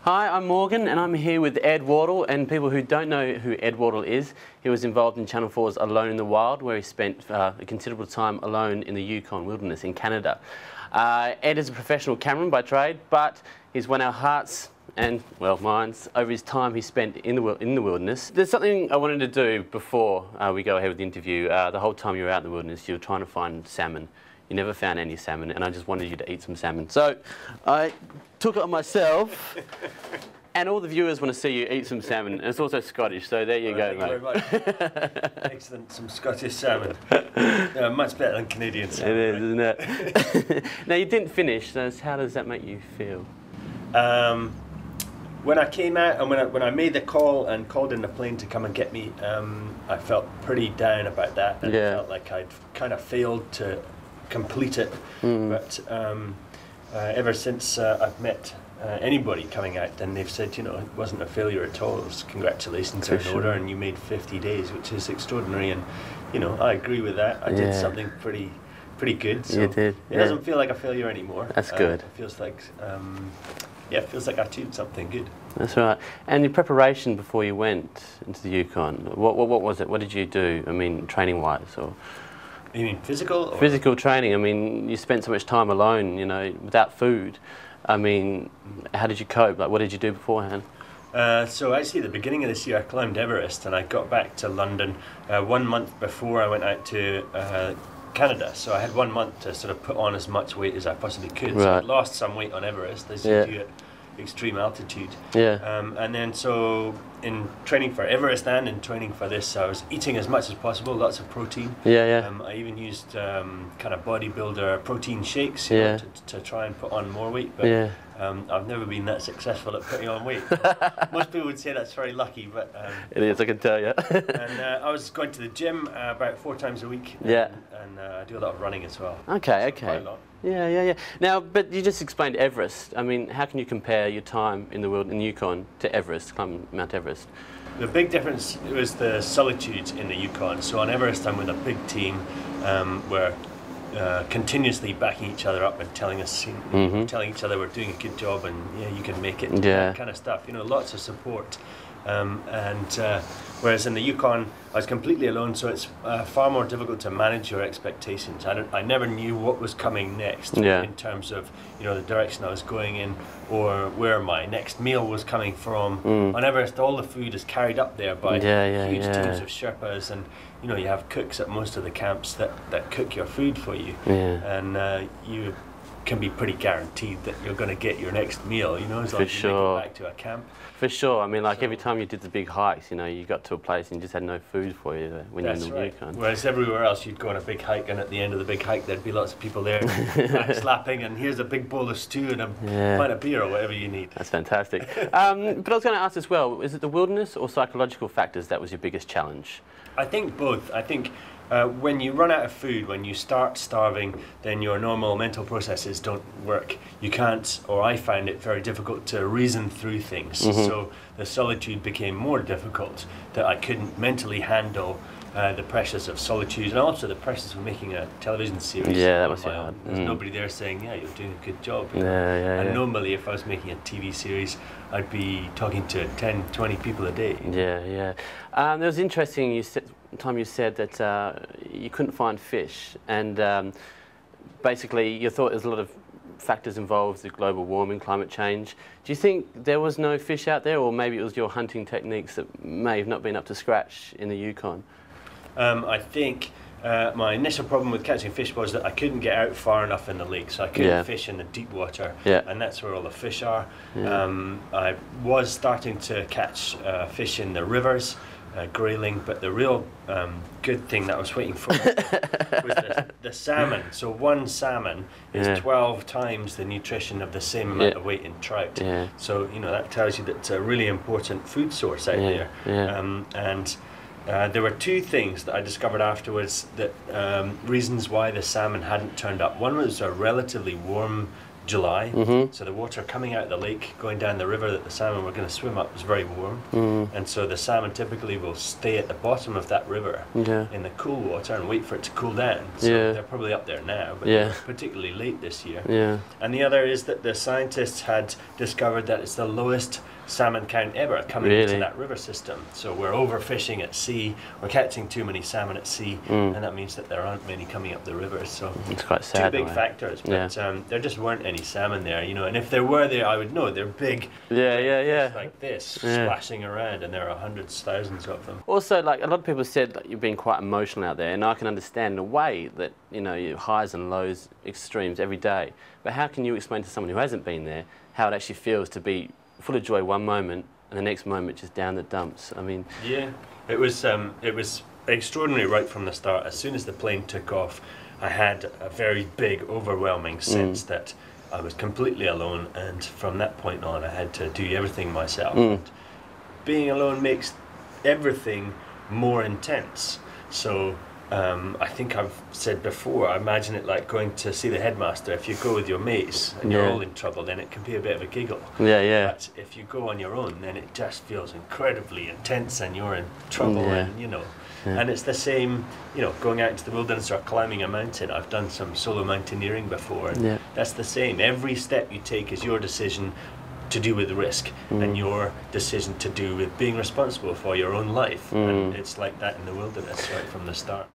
Hi, I'm Morgan and I'm here with Ed Wardle, and people who don't know who Ed Wardle is, he was involved in Channel 4's Alone in the Wild, where he spent a considerable time alone in the Yukon wilderness in Canada. Ed is a professional cameraman by trade, but he's won our hearts and, well, minds over his time he spent in the wilderness. There's something I wanted to do before we go ahead with the interview. The whole time you were out in the wilderness, you were trying to find salmon. You never found any salmon, and I just wanted you to eat some salmon. So I took it on myself, and all the viewers want to see you eat some salmon. And it's also Scottish, so there you go, mate. Thank you very much. Excellent, some Scottish salmon. Much better than Canadian salmon. It is, isn't it? Now, you didn't finish, so how does that make you feel? When I came out and when I made the call and called in the plane to come and get me, I felt pretty down about that. And Yeah. I felt like I'd kind of failed to complete it. But ever since I've met anybody coming out, then they've said, you know, it wasn't a failure at all. It was congratulations are in order, and you made 50 days, which is extraordinary. And you know, I agree with that. I did something pretty good. So You did. it doesn't feel like a failure anymore. That's good. It feels like yeah, it feels like I achieved something good. That's right. And your preparation before you went into the Yukon, what was it? What did you do? I mean, training-wise, or? You mean physical? Or? Physical training. I mean, you spent so much time alone, you know, without food. I mean, how did you cope? Like, what did you do beforehand? So actually, at the beginning of this year, I climbed Everest, and I got back to London 1 month before I went out to Canada. So I had 1 month to sort of put on as much weight as I possibly could. Right. So I lost some weight on Everest, as you do at extreme altitude. Yeah. And then so in training for Everest and in training for this, I was eating as much as possible, lots of protein. Yeah. I even used kind of bodybuilder protein shakes, you know, to try and put on more weight. But I've never been that successful at putting on weight. Most people would say that's very lucky, but It is, I can tell you. and I was going to the gym about 4 times a week. And I do a lot of running as well. Okay. Quite a lot. Yeah. Now, but you just explained Everest. I mean, how can you compare your time in the Yukon to Everest, climbing Mount Everest? The big difference was the solitude in the Yukon. So on Everest, I'm with a big team. We're continuously backing each other up and telling us, telling each other we're doing a good job and you can make it. That kind of stuff. You know, lots of support. Whereas in the Yukon, I was completely alone, so it's far more difficult to manage your expectations. I never knew what was coming next in terms of, you know, the direction I was going in or where my next meal was coming from. On Everest, all the food is carried up there by huge teams of Sherpas, and you know, you have cooks at most of the camps that cook your food for you, and you can be pretty guaranteed that you're going to get your next meal, you know, as long as you make it back to a camp. For sure. I mean, like every time you did the big hikes, you know, you got to a place and you just had no food for you when you're in the Yukon. Whereas everywhere else, you'd go on a big hike, and at the end of the big hike, there'd be lots of people there slapping, and here's a big bowl of stew and a pint of beer or whatever you need. That's fantastic. But I was going to ask as well, is it the wilderness or psychological factors that was your biggest challenge? I think both. I think when you run out of food, when you start starving, then your normal mental processes don't work. You can't, or I find it very difficult to reason through things. So the solitude became more difficult, that I couldn't mentally handle the pressures of solitude, and also the pressures of making a television series. Yeah, that must be hard. There's nobody there saying, yeah, you're doing a good job. You know? And normally, if I was making a TV series, I'd be talking to 10, 20 people a day. It was interesting, you said that you couldn't find fish, and basically you thought there's a lot of factors involved, the global warming, climate change. Do you think there was no fish out there, or maybe it was your hunting techniques that may have not been up to scratch in the Yukon? I think my initial problem with catching fish was that I couldn't get out far enough in the lake, so I couldn't fish in the deep water, and that's where all the fish are. I was starting to catch fish in the rivers, grayling, but the real good thing that I was waiting for was the salmon. So one salmon is 12 times the nutrition of the same amount of weight in trout. So, you know, that tells you that it's a really important food source out there. There were 2 things that I discovered afterwards, that reasons why the salmon hadn't turned up. One was a relatively warm July, so the water coming out of the lake, going down the river that the salmon were going to swim up was very warm, and so the salmon typically will stay at the bottom of that river in the cool water and wait for it to cool down. So they're probably up there now, but they're particularly late this year. And the other is that the scientists had discovered that it's the lowest salmon count ever coming into that river system. So we're overfishing at sea, we're catching too many salmon at sea, and that means that there aren't many coming up the river. So it's quite sad. Two big factors, but there just weren't any salmon there, you know. And if there were there, I would know. They're big, like this, splashing around, and there are hundreds, thousands of them. Also, like a lot of people said, that you've been quite emotional out there, and I can understand in a way that, you know, you highs and lows, extremes every day. But how can you explain to someone who hasn't been there how it actually feels to be full of joy one moment and the next moment just down the dumps? I mean, it was extraordinary right from the start. As soon as the plane took off, I had a very big, overwhelming sense that I was completely alone, and from that point on I had to do everything myself. And being alone makes everything more intense. So I think I've said before, I imagine it like going to see the headmaster. If you go with your mates and you're all in trouble, then it can be a bit of a giggle. But if you go on your own, then it just feels incredibly intense and you're in trouble, and you know. And it's the same, you know, going out into the wilderness or climbing a mountain. I've done some solo mountaineering before, and that's the same. Every step you take is your decision to do with risk and your decision to do with being responsible for your own life. And it's like that in the wilderness right from the start.